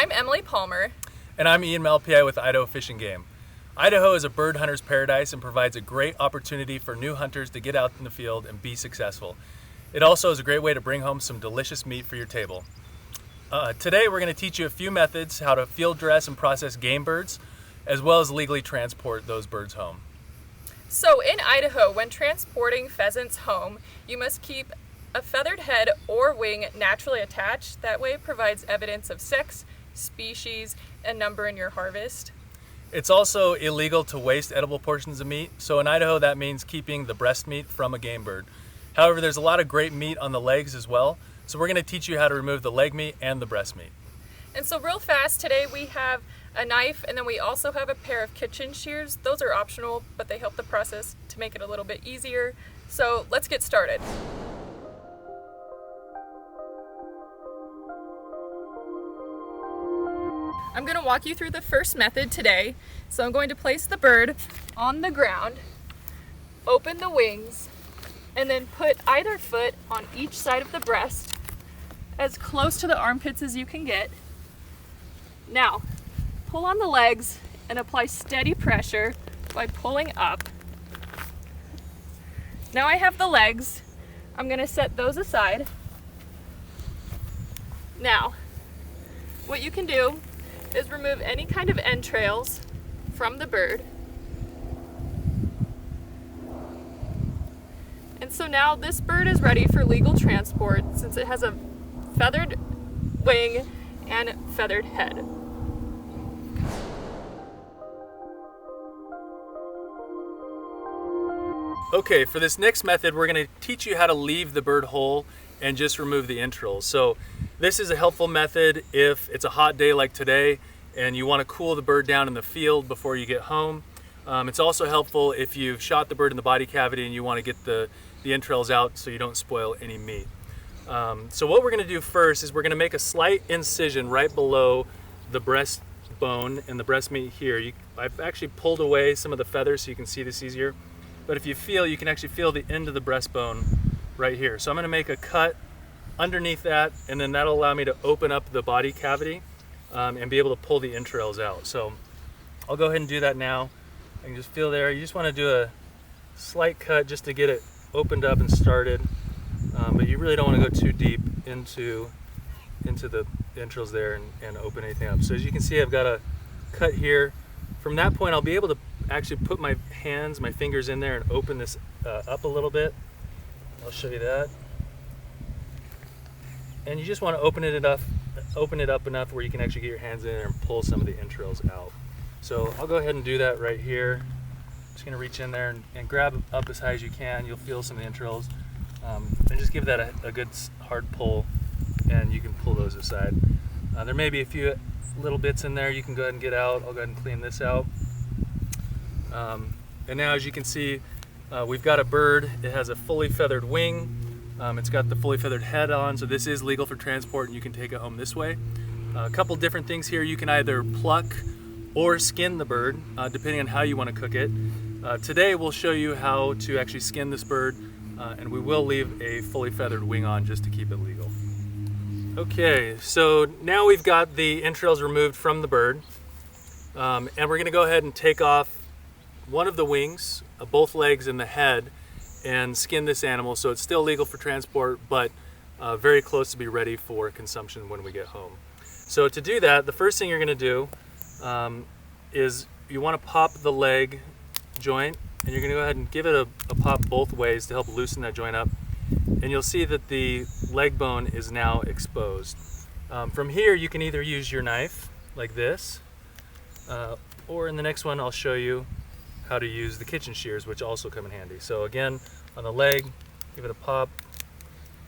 I'm Emily Palmer. And I'm Ian Malpi with Idaho Fish and Game. Idaho is a bird hunter's paradise and provides a great opportunity for new hunters to get out in the field and be successful. It also is a great way to bring home some delicious meat for your table. Today we're going to teach you a few methods how to field dress and process game birds, as well as legally transport those birds home. So in Idaho, when transporting pheasants home, you must keep a feathered head or wing naturally attached. That way it provides evidence of sex, species, and number in your harvest. It's also illegal to waste edible portions of meat, so in Idaho that means keeping the breast meat from a game bird. However, there's a lot of great meat on the legs as well, so we're going to teach you how to remove the leg meat and the breast meat. And so real fast, today we have a knife, and then we also have a pair of kitchen shears. Those are optional, but they help the process to make it a little bit easier. So let's get started. I'm going to walk you through the first method today. So I'm going to place the bird on the ground, open the wings, and then put either foot on each side of the breast as close to the armpits as you can get. Now, pull on the legs and apply steady pressure by pulling up. Now I have the legs. I'm going to set those aside. Now, what you can do is remove any kind of entrails from the bird. And so now this bird is ready for legal transport since it has a feathered wing and feathered head. Okay, for this next method, we're going to teach you how to leave the bird whole and just remove the entrails. So this is a helpful method if it's a hot day like today and you want to cool the bird down in the field before you get home. It's also helpful if you've shot the bird in the body cavity and you want to get the entrails out so you don't spoil any meat. So what we're going to do first is we're going to make a slight incision right below the breastbone and the breast meat here. I've actually pulled away some of the feathers so you can see this easier. But if you can actually feel the end of the breastbone right here. So I'm going to make a cut underneath that, and then that'll allow me to open up the body cavity and be able to pull the entrails out. So I'll go ahead and do that now. I can just feel there. You just want to do a slight cut just to get it opened up and started, but you really don't want to go too deep into the entrails there and open anything up. So as you can see, I've got a cut here. From that point, I'll be able to actually put my fingers in there and open this up a little bit. I'll show you that. And you just want to open it up enough where you can actually get your hands in there and pull some of the entrails out. So I'll go ahead and do that right here. Just gonna reach in there and grab up as high as you can. You'll feel some of the entrails. And just give that a good hard pull, and you can pull those aside. There may be a few little bits in there you can go ahead and get out. I'll go ahead and clean this out. And now as you can see, we've got a bird. It has a fully feathered wing. It's got the fully feathered head on, so this is legal for transport and you can take it home this way. A couple different things here. You can either pluck or skin the bird, depending on how you want to cook it. Today we'll show you how to actually skin this bird, and we will leave a fully feathered wing on just to keep it legal. Okay, so now we've got the entrails removed from the bird, and we're going to go ahead and take off one of the wings, both legs and the head, and skin this animal so it's still legal for transport, but very close to be ready for consumption when we get home. So to do that, the first thing you're going to do is you want to pop the leg joint, and you're going to go ahead and give it a pop both ways to help loosen that joint up, and you'll see that the leg bone is now exposed. From here you can either use your knife like this, or in the next one I'll show you how to use the kitchen shears, which also come in handy. So again, on the leg, give it a pop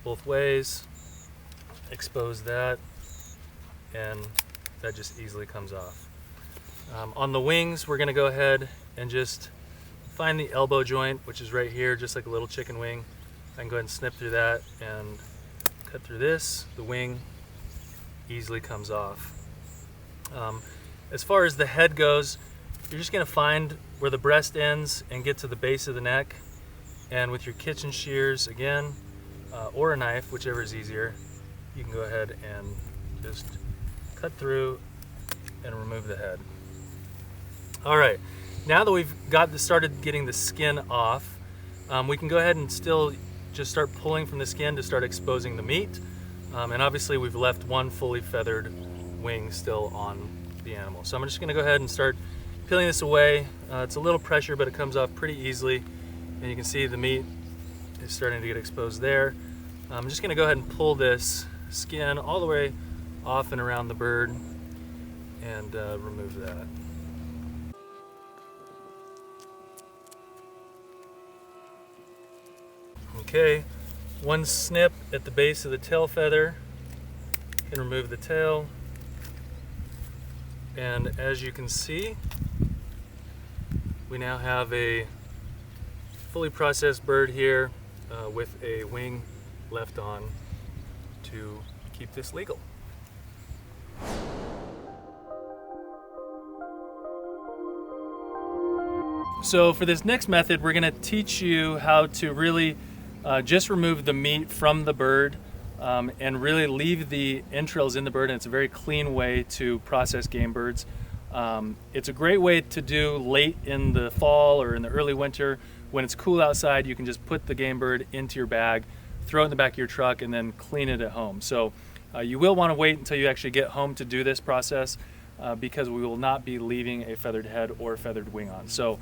both ways, expose that, and that just easily comes off. On the wings, we're gonna go ahead and just find the elbow joint, which is right here, just like a little chicken wing. I can go ahead and snip through that and cut through this. The wing easily comes off. As far as the head goes, you're just gonna find where the breast ends and get to the base of the neck. And with your kitchen shears, again, or a knife, whichever is easier, you can go ahead and just cut through and remove the head. All right, now that we've started getting the skin off, we can go ahead and still just start pulling from the skin to start exposing the meat. And obviously we've left one fully feathered wing still on the animal. So I'm just gonna go ahead and start peeling this away. It's a little pressure, but it comes off pretty easily. And you can see the meat is starting to get exposed there. I'm just gonna go ahead and pull this skin all the way off and around the bird and remove that. Okay, one snip at the base of the tail feather can remove the tail. And as you can see, we now have a fully processed bird here with a wing left on to keep this legal. So for this next method, we're going to teach you how to really just remove the meat from the bird and really leave the entrails in the bird, and it's a very clean way to process game birds. It's a great way to do late in the fall or in the early winter. When it's cool outside, you can just put the game bird into your bag, throw it in the back of your truck, and then clean it at home. So you will want to wait until you actually get home to do this process because we will not be leaving a feathered head or feathered wing on. So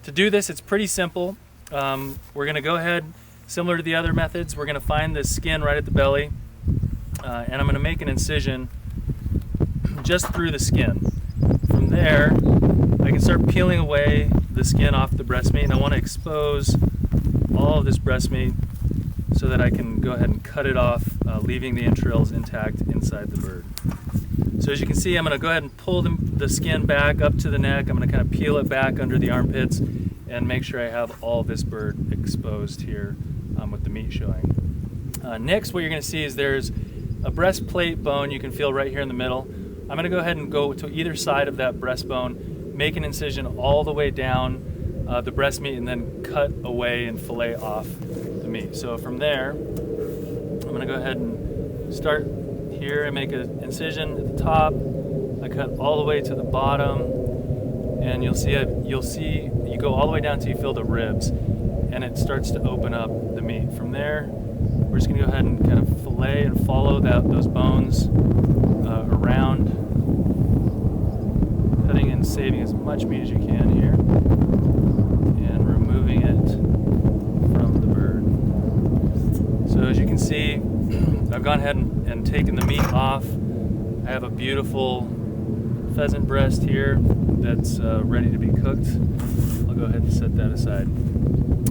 to do this, it's pretty simple. We're going to go ahead, similar to the other methods, we're going to find the skin right at the belly, and I'm going to make an incision just through the skin. From there, I can start peeling away the skin off the breast meat, and I want to expose all of this breast meat so that I can go ahead and cut it off, leaving the entrails intact inside the bird. So as you can see, I'm going to go ahead and pull the skin back up to the neck. I'm going to kind of peel it back under the armpits and make sure I have all this bird exposed here with the meat showing. Next, what you're going to see is there's a breastplate bone you can feel right here in the middle. I'm going to go ahead and go to either side of that breastbone, make an incision all the way down the breast meat, and then cut away and fillet off the meat. So from there, I'm going to go ahead and start here and make an incision at the top. I cut all the way to the bottom, and you'll see you go all the way down till you feel the ribs, and it starts to open up the meat. From there, we're just going to go ahead and kind of fillet and follow those bones around, cutting and saving as much meat as you can here, and removing it from the bird. So as you can see, I've gone ahead and taken the meat off. I have a beautiful pheasant breast here that's ready to be cooked. I'll go ahead and set that aside.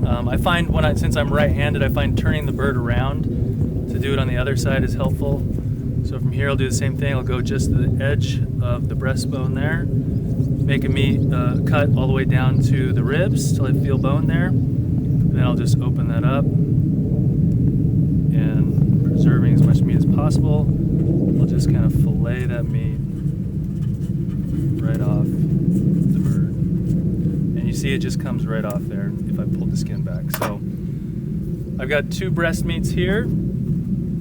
I find since I'm right-handed, I find turning the bird around to do it on the other side is helpful. So from here, I'll do the same thing. I'll go just to the edge of the breastbone there, make a meat cut all the way down to the ribs till I feel bone there. And then I'll just open that up, and preserving as much meat as possible, I'll just kind of fillet that meat right off the bird. And you see it just comes right off there if I pull the skin back. So I've got two breast meats here.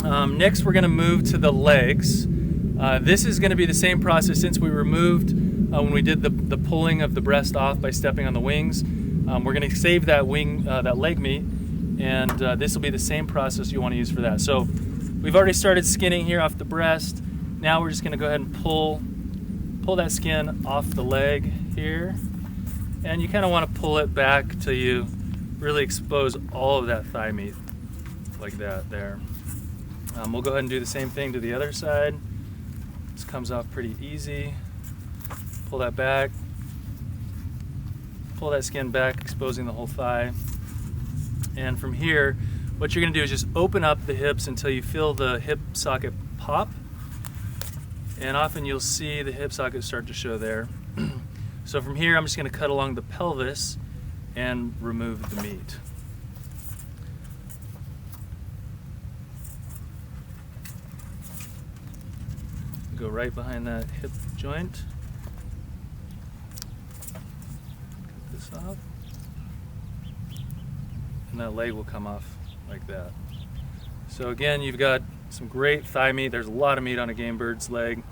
Next, we're going to move to the legs. This is going to be the same process since we removed when we did the pulling of the breast off by stepping on the wings. We're going to save that leg meat, and this will be the same process you want to use for that. So we've already started skinning here off the breast. Now we're just going to go ahead and pull that skin off the leg here, and you kind of want to pull it back till you really expose all of that thigh meat like that there. We'll go ahead and do the same thing to the other side. This comes off pretty easy. Pull that back. Pull that skin back, exposing the whole thigh. And from here, what you're going to do is just open up the hips until you feel the hip socket pop. And often you'll see the hip socket start to show there. So from here, I'm just going to cut along the pelvis and remove the meat. Go right behind that hip joint. Cut this off. And that leg will come off like that. So again, you've got some great thigh meat. There's a lot of meat on a game bird's leg.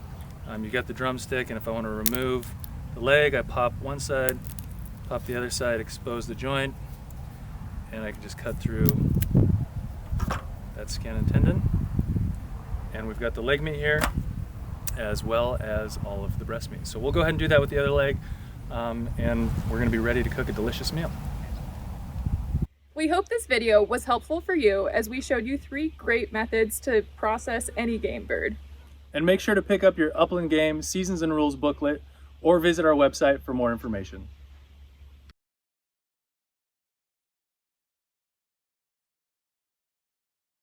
You got the drumstick, and if I want to remove the leg, I pop one side, pop the other side, expose the joint, and I can just cut through that skin and tendon. And we've got the leg meat here, as well as all of the breast meat. So we'll go ahead and do that with the other leg, and we're going to be ready to cook a delicious meal. We hope this video was helpful for you as we showed you 3 great methods to process any game bird. And make sure to pick up your Upland Game Seasons and Rules booklet or visit our website for more information.